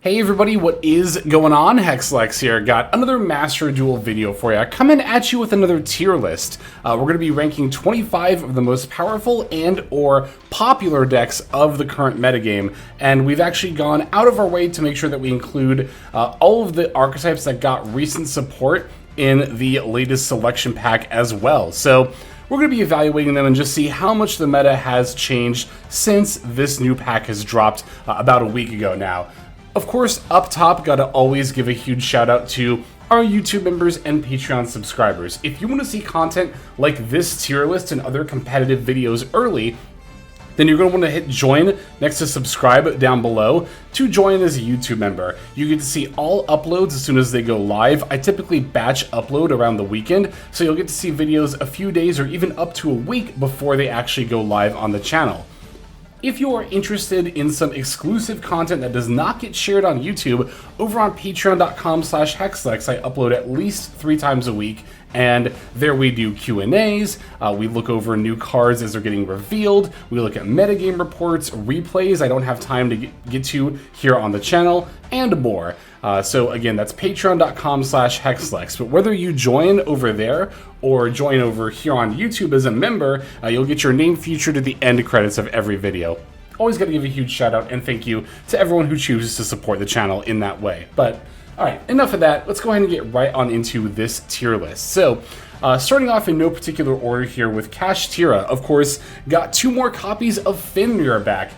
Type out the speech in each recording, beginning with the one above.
Hey everybody, what is going on? Hexlex here. Got another Master Duel video for you. Coming at you with another tier list. We're going to be ranking 25 of the most powerful and or popular decks of the current metagame. And we've actually gone out of our way to make sure that we include all of the archetypes that got recent support in the latest selection pack as well. So we're going to be evaluating them and just see how much the meta has changed since this new pack has dropped about a week ago now. Of course, up top, gotta always give a huge shout out to our YouTube members and Patreon subscribers. If you want to see content like this tier list and other competitive videos early, then you're going to want to hit join next to subscribe down below to join as a YouTube member. You get to see all uploads as soon as they go live. I typically batch upload around the weekend, so you'll get to see videos a few days or even up to a week before they actually go live on the channel. If you are interested in some exclusive content that does not get shared on YouTube, over on patreon.com/hexlex, I upload at least 3 times a week, and there we do Q&As, we look over new cards as they're getting revealed, we look at metagame reports, replays I don't have time to get to here on the channel, and more. So again, that's patreon.com/hexlex. But whether you join over there or join over here on YouTube as a member, you'll get your name featured at the end credits of every video. Always got to give a huge shout out and thank you to everyone who chooses to support the channel in that way. But alright, enough of that. Let's go ahead and get right on into this tier list. So, starting off in no particular order here with Kashtira, of course, got 2 more copies of Fenrir back.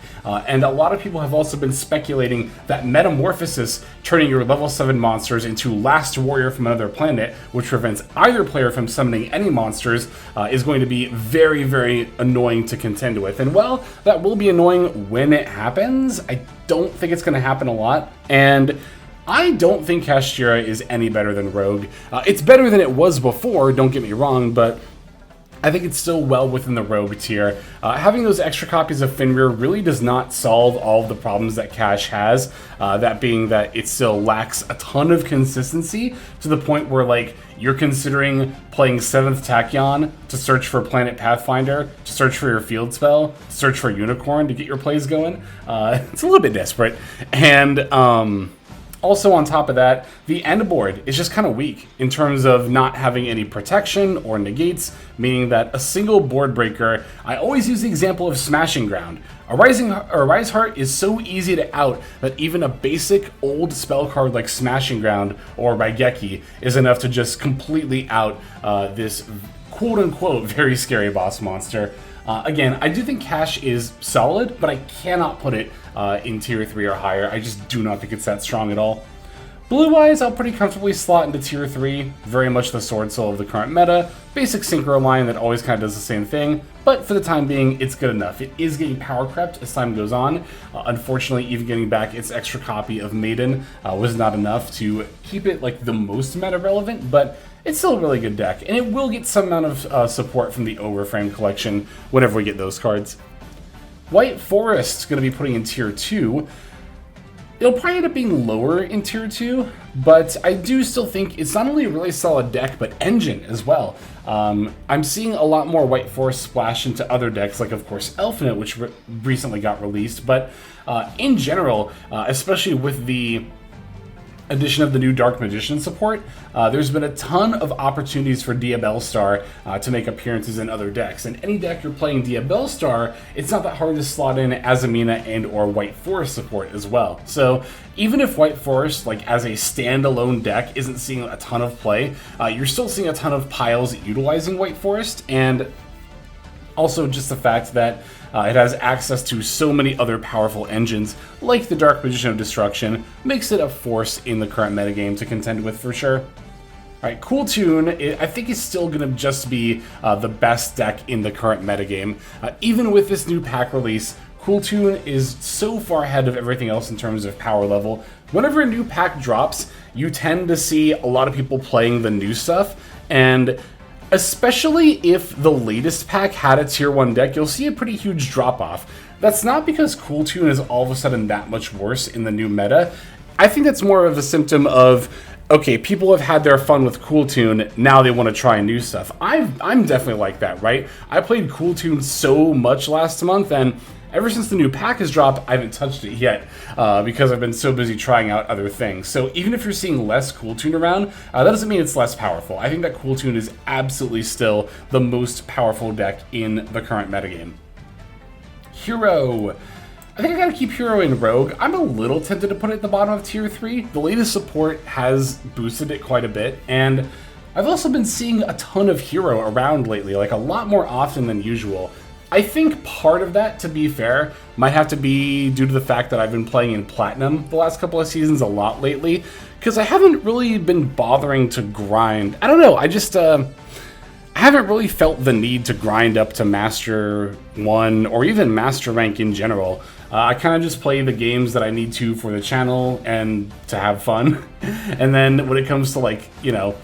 And a lot of people have also been speculating that Metamorphosis, turning your level 7 monsters into Last Warrior from Another Planet, which prevents either player from summoning any monsters, is going to be very, very annoying to contend with. And well, that will be annoying when it happens. I don't think it's going to happen a lot. And I don't think Kashtira is any better than Rogue. It's better than it was before, don't get me wrong, but I think it's still well within the Rogue tier. Having those extra copies of Fenrir really does not solve all of the problems that Kash has, that being that it still lacks a ton of consistency to the point where, like, you're considering playing 7th Tachyon to search for Planet Pathfinder, to search for your field spell, to search for Unicorn to get your plays going. It's a little bit desperate. And, also, on top of that, the end board is just kind of weak in terms of not having any protection or negates, meaning that a single board breaker, I always use the example of Smashing Ground. A Rise Heart is so easy to out that even a basic old spell card like Smashing Ground or Raigeki is enough to just completely out this quote-unquote very scary boss monster. Again, I do think Kash is solid, but I cannot put it in tier 3 or higher. I just do not think it's that strong at all. Blue Eyes, I'll pretty comfortably slot into tier 3. Very much the sword soul of the current meta. Basic synchro line that always kind of does the same thing, but for the time being, it's good enough. It is getting power crept as time goes on. Unfortunately, even getting back its extra copy of Maiden was not enough to keep it like the most meta relevant, but it's still a really good deck, and it will get some amount of support from the Overframe collection whenever we get those cards. White Forest is going to be putting in tier 2. It'll probably end up being lower in tier 2, but I do still think it's not only a really solid deck, but engine as well. I'm seeing a lot more White Forest splash into other decks, like of course Elfnet, which recently got released, but in general, especially with the addition of the new Dark Magician support, there's been a ton of opportunities for Diabellstar to make appearances in other decks. And any deck you're playing Diabellstar, it's not that hard to slot in Azamina and or White Forest support as well. So even if White Forest, like as a standalone deck, isn't seeing a ton of play, you're still seeing a ton of piles utilizing White Forest, and also just the fact that it has access to so many other powerful engines, like the Dark Magician of Destruction, makes it a force in the current metagame to contend with for sure. Alright, Cool Tune, I think is still going to just be the best deck in the current metagame. Even with this new pack release, Cool Tune is so far ahead of everything else in terms of power level. Whenever a new pack drops, you tend to see a lot of people playing the new stuff, and especially if the latest pack had a tier 1 deck, you'll see a pretty huge drop-off. That's not because Cool Tune is all of a sudden that much worse in the new meta. I think that's more of a symptom of, okay, people have had their fun with Cool Tune, now they want to try new stuff. I'm definitely like that, right? I played Cool Tune so much last month, and Ever since the new pack has dropped, I haven't touched it yet because I've been so busy trying out other things. So even if you're seeing less Cool Tune around, that doesn't mean it's less powerful. I think that Cool Tune is absolutely still the most powerful deck in the current metagame. Hero. I think I gotta keep Hero in Rogue. I'm a little tempted to put it at the bottom of tier 3. The latest support has boosted it quite a bit, and I've also been seeing a ton of Hero around lately, like a lot more often than usual. I think part of that, to be fair, might have to be due to the fact that I've been playing in Platinum the last couple of seasons a lot lately, because I haven't really been bothering to grind. I don't know, I just, I haven't really felt the need to grind up to Master 1 or even Master Rank in general. I kind of just play the games that I need to for the channel and to have fun. And then when it comes to, like, you know,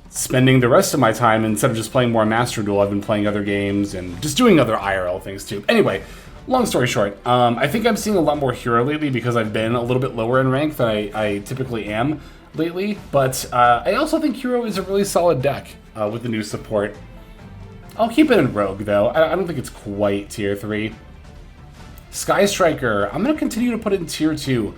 spending the rest of my time, instead of just playing more Master Duel, I've been playing other games and just doing other IRL things too. Anyway, long story short, I think I'm seeing a lot more Hero lately because I've been a little bit lower in rank than I typically am lately. But I also think Hero is a really solid deck with the new support. I'll keep it in Rogue though. I don't think it's quite tier 3. Sky Striker, I'm going to continue to put in tier 2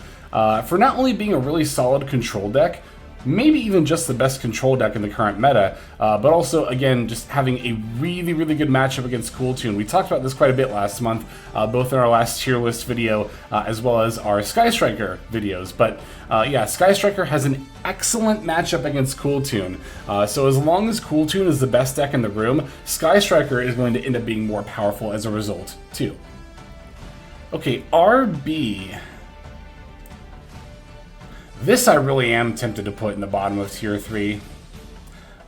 for not only being a really solid control deck, maybe even just the best control deck in the current meta, but also, again, just having a really, really good matchup against Cool Tune. We talked about this quite a bit last month, both in our last tier list video, as well as our Sky Striker videos. But yeah, Sky Striker has an excellent matchup against Cool Tune. So as long as Cool Tune is the best deck in the room, Sky Striker is going to end up being more powerful as a result, too. Okay, RB. This I really am tempted to put in the bottom of tier 3,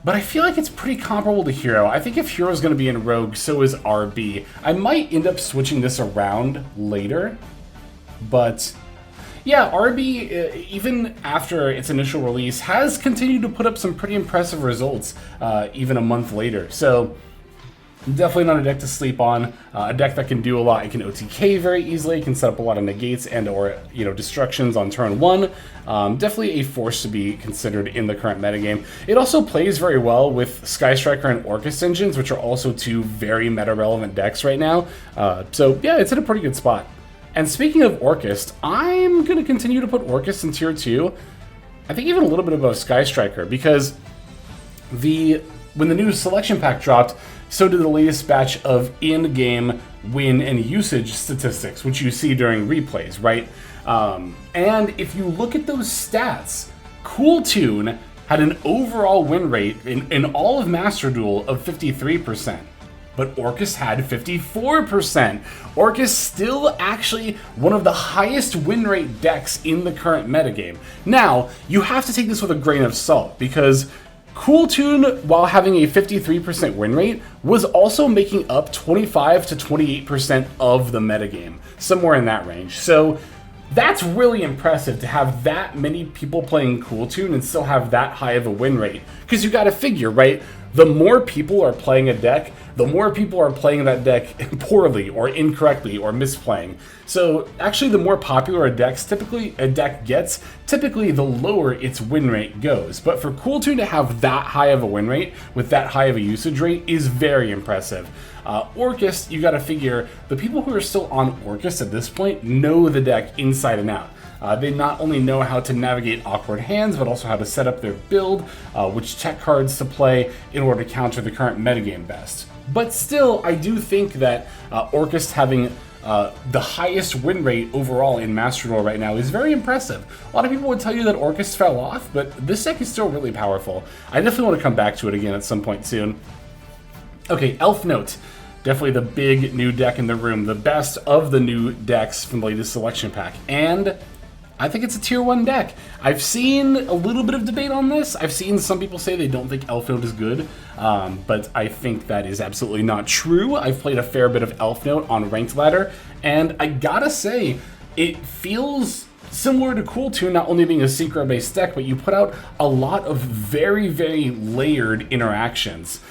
but I feel like it's pretty comparable to Hero. I think if Hero's going to be in Rogue, so is RB. I might end up switching this around later, but yeah, RB, even after its initial release, has continued to put up some pretty impressive results even a month later. So definitely not a deck to sleep on. A deck that can do a lot. It can OTK very easily. It can set up a lot of negates and or, you know, destructions on turn 1. Definitely a force to be considered in the current metagame. It also plays very well with Sky Striker and Orcust engines, which are also two very meta-relevant decks right now. So yeah, it's in a pretty good spot. And speaking of Orcust, I'm going to continue to put Orcust in tier 2. I think even a little bit above Sky Striker, because when the new selection pack dropped, so did the latest batch of in-game win and usage statistics, which you see during replays, right? And if you look at those stats, Cool Tune had an overall win rate in all of Master Duel of 53%, but Orcust had 54%. Orcust still actually one of the highest win rate decks in the current metagame. Now, you have to take this with a grain of salt, because Cool Tune, while having a 53% win rate, was also making up 25 to 28% of the metagame, somewhere in that range. So that's really impressive to have that many people playing Cool Tune and still have that high of a win rate. Because you gotta figure, right? The more people are playing a deck, the more people are playing that deck poorly or incorrectly or misplaying. So actually the more popular a deck gets, typically the lower its win rate goes. But for Cool Tune to have that high of a win rate with that high of a usage rate is very impressive. Orcust, you gotta figure, the people who are still on Orcust at this point know the deck inside and out. They not only know how to navigate awkward hands, but also how to set up their build, which tech cards to play in order to counter the current metagame best. But still, I do think that Orcust having the highest win rate overall in Master Duel right now is very impressive. A lot of people would tell you that Orcust fell off, but this deck is still really powerful. I definitely want to come back to it again at some point soon. Okay, Elf Note. Definitely the big new deck in the room. The best of the new decks from the latest selection pack. And I think it's a tier 1 deck. I've seen a little bit of debate on this. I've seen some people say they don't think Elf Note is good, but I think that is absolutely not true. I've played a fair bit of Elf Note on Ranked Ladder, and I gotta say, it feels similar to Cool Tune, not only being a synchro-based deck, but you put out a lot of very, very layered interactions.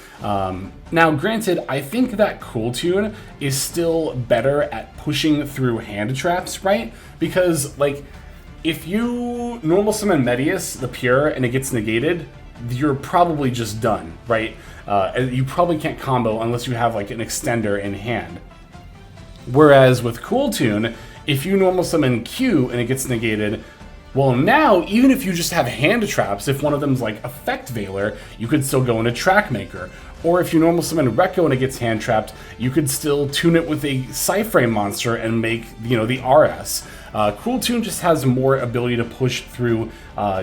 Now, granted, I think that Cool Tune is still better at pushing through hand traps, right? Because, like, if you normal summon Medius, the Pure, and it gets negated, you're probably just done, right? You probably can't combo unless you have, like, an extender in hand. Whereas with Cool Tune, if you normal summon Q and it gets negated, well, now, even if you just have hand traps, if one of them's like Effect Veiler, you could still go into Track Maker. Or if you normal summon Rekko and it gets hand trapped, you could still tune it with a Psyframe monster and make, you know, the RS. Cool Tune just has more ability to push through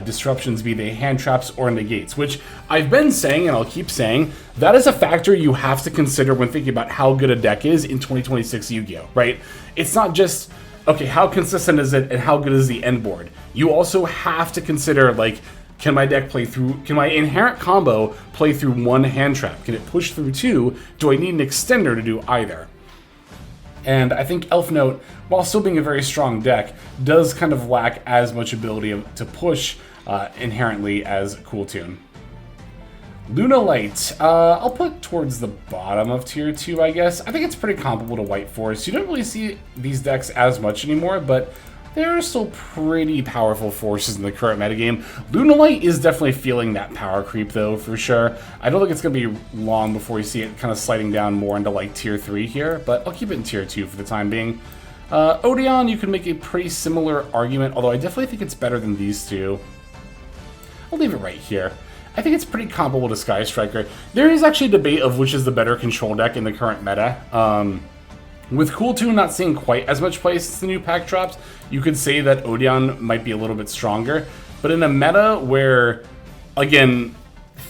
disruptions, be they hand traps or negates, which I've been saying and I'll keep saying, that is a factor you have to consider when thinking about how good a deck is in 2026 Yu-Gi-Oh!, right? It's not just, okay, how consistent is it and how good is the end board? You also have to consider, like, can my deck play through, can my inherent combo play through one hand trap? Can it push through two? Do I need an extender to do either? And I think Elf Note, while still being a very strong deck, does kind of lack as much ability to push inherently as Cool Tune. Luna Light, I'll put towards the bottom of tier 2, I guess. I think it's pretty comparable to White Forest. You don't really see these decks as much anymore, but there are still pretty powerful forces in the current metagame. Luna Light is definitely feeling that power creep, though, for sure. I don't think it's going to be long before you see it kind of sliding down more into, like, tier 3 here, but I'll keep it in tier 2 for the time being. Odeon, you can make a pretty similar argument, although I definitely think it's better than these two. I'll leave it right here. I think it's pretty comparable to Sky Striker. There is actually a debate of which is the better control deck in the current meta. With Cool Tune not seeing quite as much play since the new pack drops, you could say that Odeon might be a little bit stronger. But in a meta where, again,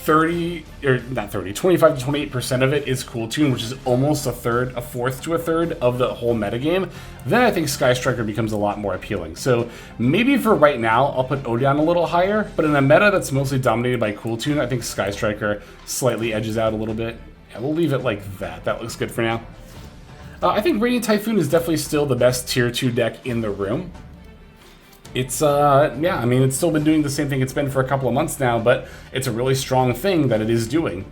25 to 28% of it is Cool Tune, which is almost a fourth to a third of the whole metagame, then I think Sky Striker becomes a lot more appealing. So maybe for right now, I'll put Odeon a little higher, but in a meta that's mostly dominated by Cool Tune, I think Sky Striker slightly edges out a little bit. Yeah, we'll leave it like that. That looks good for now. I think Radiant Typhoon is definitely still the best tier 2 deck in the room. It's, yeah, I mean, it's still been doing the same thing it's been for a couple of months now, but it's a really strong thing that it is doing.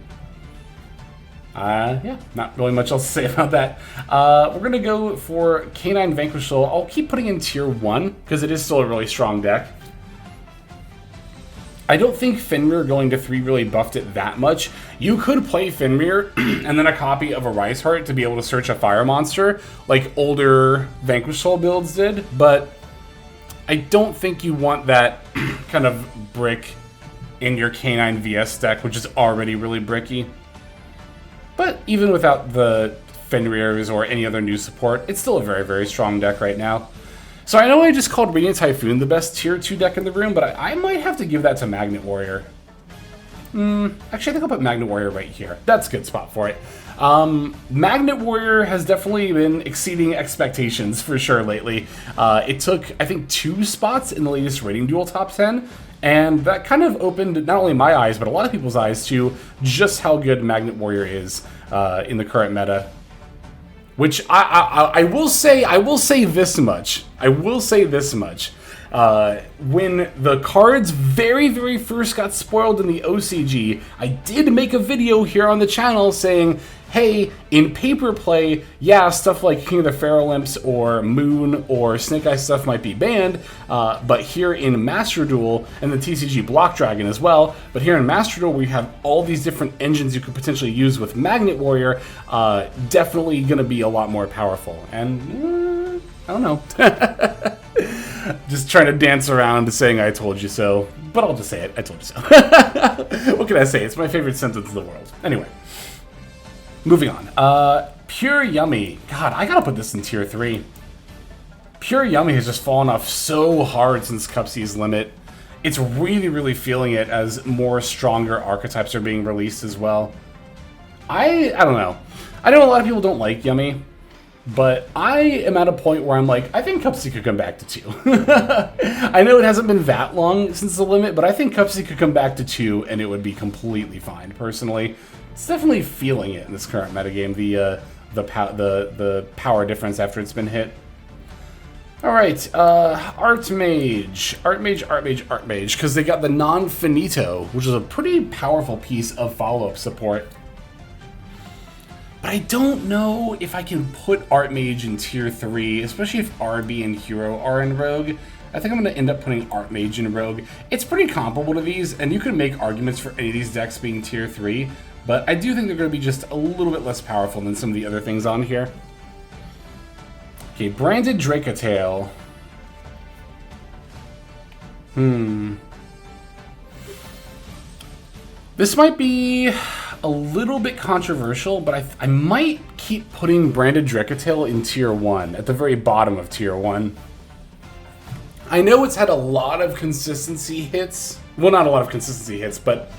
Yeah, not really much else to say about that. We're going to go for Canine Vanquish Soul. I'll keep putting in tier 1, because it is still a really strong deck. I don't think Fenrir going to 3 really buffed it that much. You could play Fenrir and then a copy of a Rise Heart to be able to search a fire monster, like older Vanquish Soul builds did, but I don't think you want that kind of brick in your Canine VS deck, which is already really bricky. But even without the Fenrirs or any other new support, it's still a very, very strong deck right now. So I know I just called Radiant Typhoon the best tier 2 deck in the room, but I might have to give that to Magnet Warrior. Actually, I think I'll put Magnet Warrior right here. That's a good spot for it. Magnet Warrior has definitely been exceeding expectations for sure lately. It took, I think, 2 spots in the latest Rating Duel top 10, and that kind of opened not only my eyes, but a lot of people's eyes to just how good Magnet Warrior is in the current meta. Which I will say this much. When the cards very, very first got spoiled in the OCG, I did make a video here on the channel saying, hey, in paper play, yeah, stuff like King of the Pharaoh Imps or Moon or Snake Eye stuff might be banned, but here in Master Duel, and the TCG Block Dragon as well, but here in Master Duel we have all these different engines you could potentially use with Magnet Warrior, definitely going to be a lot more powerful, and I don't know. Just trying to dance around saying I told you so, but I'll just say it, I told you so. What can I say? It's my favorite sentence in the world. Anyway. Moving on. Pure Yummy. God, I gotta put this in tier 3. Pure Yummy has just fallen off so hard since Cup C's limit. It's really, really feeling it as more stronger archetypes are being released as well. I don't know. I know a lot of people don't like Yummy, but I am at a point where I'm like, I think Cup C could come back to 2. I know it hasn't been that long since the limit, but I think Cup C could come back to 2 and it would be completely fine, personally. It's definitely feeling it in this current metagame, the power difference after it's been hit. Alright, Archmage, because they got the non-finito, which is a pretty powerful piece of follow-up support. But I don't know if I can put Archmage in tier 3, especially if RB and Hero are in Rogue. I think I'm going to end up putting Archmage in Rogue. It's pretty comparable to these, and you can make arguments for any of these decks being tier 3, but I do think they're going to be just a little bit less powerful than some of the other things on here. Okay, branded Dracatail. This might be a little bit controversial, but I might keep putting branded Dracatail in tier 1, at the very bottom of tier 1. I know it's had a lot of consistency hits. Well, not a lot of consistency hits, but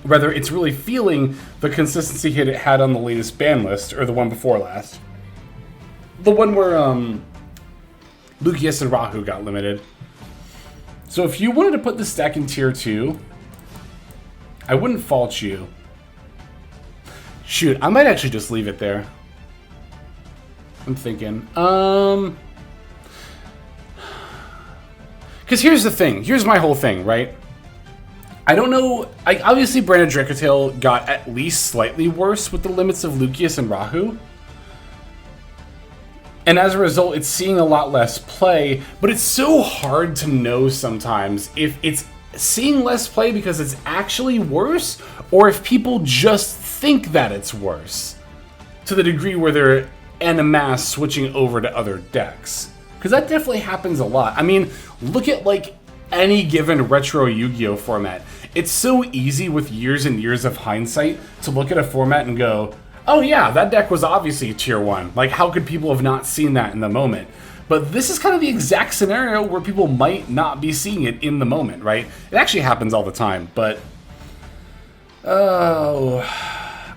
rather it's really feeling the consistency hit it had on the latest ban list, or the one before last. The one where Lucius and Rahu got limited. So if you wanted to put this deck in tier 2, I wouldn't fault you. Shoot, I might actually just leave it there. I'm thinking. Because here's the thing. Here's my whole thing, right? I don't know. Obviously, Branded Dracatail got at least slightly worse with the limits of Lucius and Rahu. And as a result, it's seeing a lot less play. But it's so hard to know sometimes if it's seeing less play because it's actually worse, or if people just think that it's worse to the degree where they're en masse switching over to other decks. Because that definitely happens a lot. I mean, look at like any given retro Yu-Gi-Oh format. It's so easy with years and years of hindsight to look at a format and go, oh yeah, that deck was obviously tier 1. Like, how could people have not seen that in the moment? But this is kind of the exact scenario where people might not be seeing it in the moment, right? It actually happens all the time, but oh,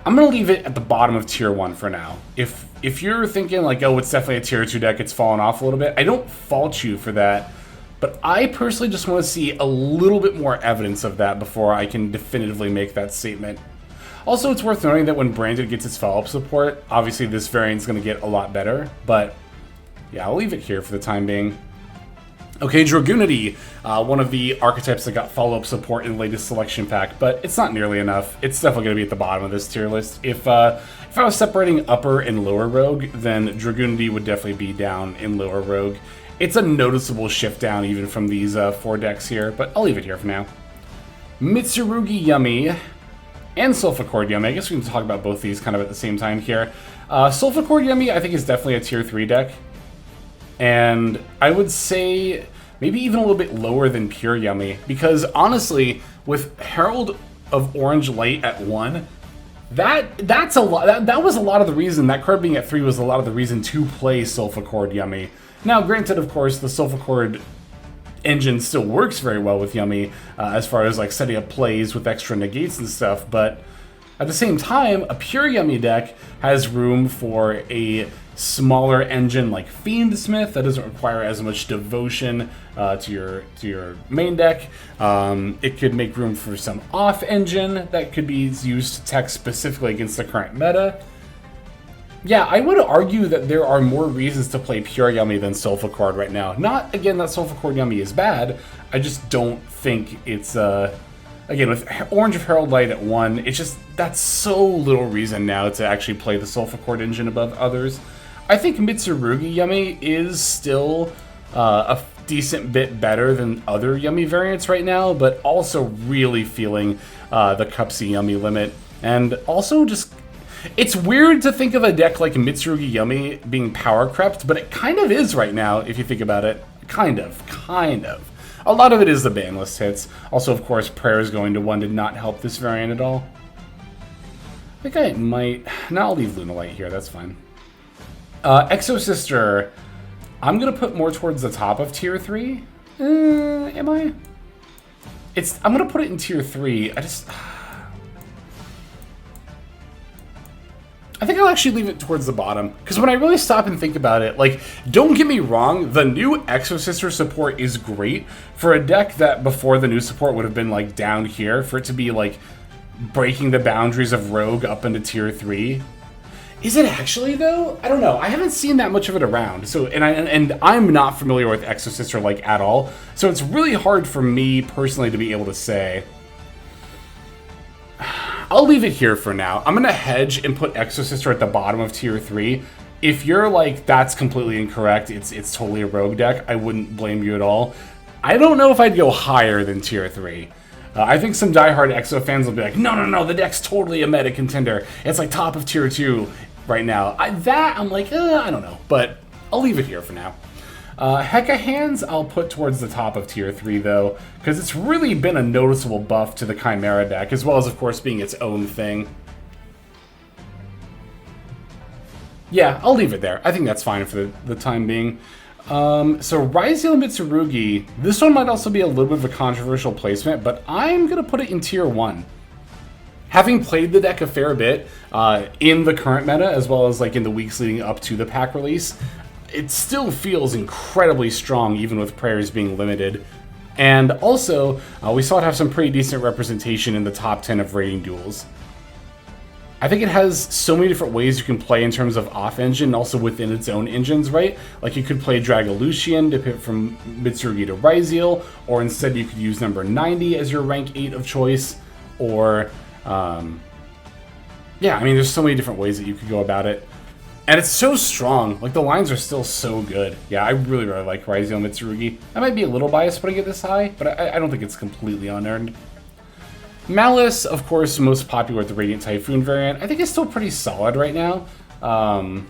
I'm gonna leave it at the bottom of tier 1 for now. If you're thinking like, oh, it's definitely a tier 2 deck, it's fallen off a little bit, I don't fault you for that. But I personally just want to see a little bit more evidence of that before I can definitively make that statement. Also, it's worth noting that when Branded gets its follow-up support, obviously this variant's going to get a lot better, but yeah, I'll leave it here for the time being. Okay, Dragoonity, one of the archetypes that got follow-up support in the latest selection pack, but it's not nearly enough. It's definitely going to be at the bottom of this tier list. If I was separating upper and lower rogue, then Dragoonity would definitely be down in lower rogue. It's a noticeable shift down even from these 4 decks here, but I'll leave it here for now. Mitsurugi Yummy and Sulfur Yummy. I guess we can talk about both these kind of at the same time here. Sulfur Yummy I think is definitely a tier 3 deck. And I would say maybe even a little bit lower than Pure Yummy, because honestly, with Herald of Orange Light at 1, that's a lot. That was a lot of the reason. That card being at 3 was a lot of the reason to play Sulfur Yummy. Now, granted, of course, the Sulfur engine still works very well with Yummy as far as like setting up plays with extra negates and stuff, but at the same time, a Pure Yummy deck has room for a smaller engine like Fiendsmith that doesn't require as much devotion to your main deck. It could make room for some off engine that could be used to tech specifically against the current meta. Yeah, I would argue that there are more reasons to play Pure Yummy than Sulfur right now. Not, again, that Sulfur Yummy is bad, I just don't think it's, again, with Orange of Herald Light at 1, it's just, that's so little reason now to actually play the Sulfur engine above others. I think Mitsurugi Yummy is still a decent bit better than other Yummy variants right now, but also really feeling the Cupsy Yummy limit. And also just, it's weird to think of a deck like Mitsurugi Yummy being power crept, but it kind of is right now if you think about it. Kind of. A lot of it is the ban list hits. Also, of course, Prayers going to 1 did not help this variant at all. I think I might... No, I'll leave Lunalight here, that's fine. Exosister, I'm going to put more towards the top of tier 3. Am I? I'm going to put it in tier 3. I think I'll actually leave it towards the bottom, because when I really stop and think about it, like, don't get me wrong, the new Exosister support is great for a deck that before the new support would have been, like, down here, for it to be, like, breaking the boundaries of Rogue up into tier 3. Is it actually, though? I don't know. I haven't seen that much of it around, so, and I'm not familiar with Exosister, like, at all, so it's really hard for me, personally, to be able to say. I'll leave it here for now. I'm going to hedge and put Exosister at the bottom of tier 3. If you're like, that's completely incorrect, it's totally a rogue deck, I wouldn't blame you at all. I don't know if I'd go higher than tier 3. I think some diehard Exo fans will be like, no, the deck's totally a meta contender. It's like top of tier 2 right now. I'm like, I don't know. But I'll leave it here for now. Heka Hands I'll put towards the top of tier 3 though, because it's really been a noticeable buff to the Chimera deck, as well as of course being its own thing. Yeah, I'll leave it there. I think that's fine for the time being. So Raziel Mitsurugi, this one might also be a little bit of a controversial placement, but I'm going to put it in tier 1. Having played the deck a fair bit in the current meta, as well as like in the weeks leading up to the pack release, it still feels incredibly strong even with prayers being limited. And also, we saw it have some pretty decent representation in the top 10 of rating duels. I think it has so many different ways you can play in terms of off-engine and also within its own engines, right? Like you could play Dragalucian to pivot from Mitsurugi to Raziel, or instead you could use number 90 as your rank 8 of choice, or... yeah, I mean, there's so many different ways that you could go about it. And it's so strong. Like, the lines are still so good. Yeah, I really, really like Raziel Mitsurugi. I might be a little biased putting it this high, but I don't think it's completely unearned. Malice, of course, most popular with the Radiant Typhoon variant. I think it's still pretty solid right now. And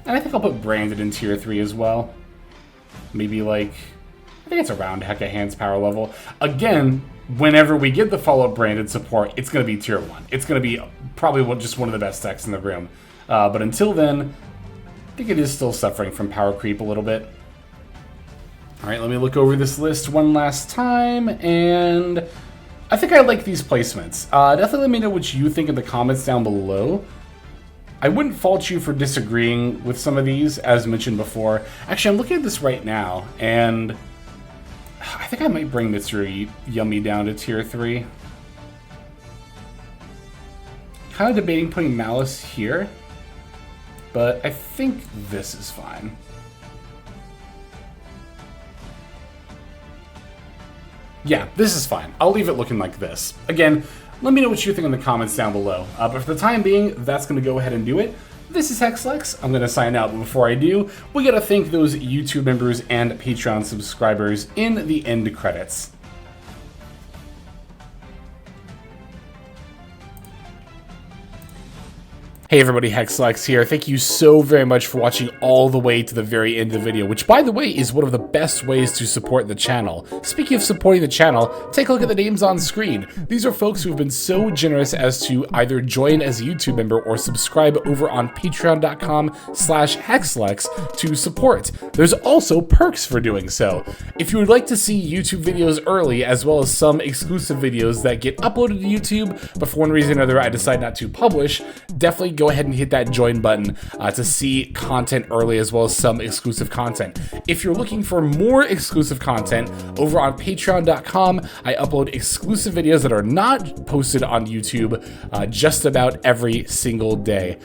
I think I'll put Branded in tier 3 as well. Maybe like, I think it's around Heka Hands power level. Again, whenever we get the follow-up Branded support, it's going to be tier 1. It's going to be probably just one of the best decks in the room. But until then, I think it is still suffering from power creep a little bit. All right, let me look over this list one last time, and I think I like these placements. Definitely let me know what you think in the comments down below. I wouldn't fault you for disagreeing with some of these, as mentioned before. Actually, I'm looking at this right now, and I think I might bring Mitsurugi Yummy down to tier 3. Kind of debating putting Malice here, but I think this is fine. Yeah, this is fine. I'll leave it looking like this. Again, let me know what you think in the comments down below. But for the time being, that's going to go ahead and do it. This is Hexlex. I'm going to sign out, but before I do, we got to thank those YouTube members and Patreon subscribers in the end credits. Hey everybody, Hexlex here. Thank you so very much for watching all the way to the very end of the video, which by the way is one of the best ways to support the channel. Speaking of supporting the channel, take a look at the names on screen. These are folks who have been so generous as to either join as a YouTube member or subscribe over on patreon.com/Hexlex to support. There's also perks for doing so. If you would like to see YouTube videos early, as well as some exclusive videos that get uploaded to YouTube, but for one reason or another I decide not to publish, definitely go ahead and hit that join button to see content early, as well as some exclusive content. If you're looking for more exclusive content, over on patreon.com, I upload exclusive videos that are not posted on YouTube just about every single day.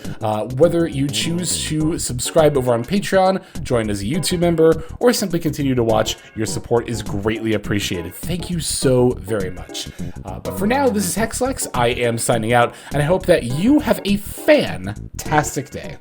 Whether you choose to subscribe over on Patreon, join as a YouTube member, or simply continue to watch, your support is greatly appreciated. Thank you so very much. But for now, this is Hexlex. I am signing out, and I hope that you have a fantastic day.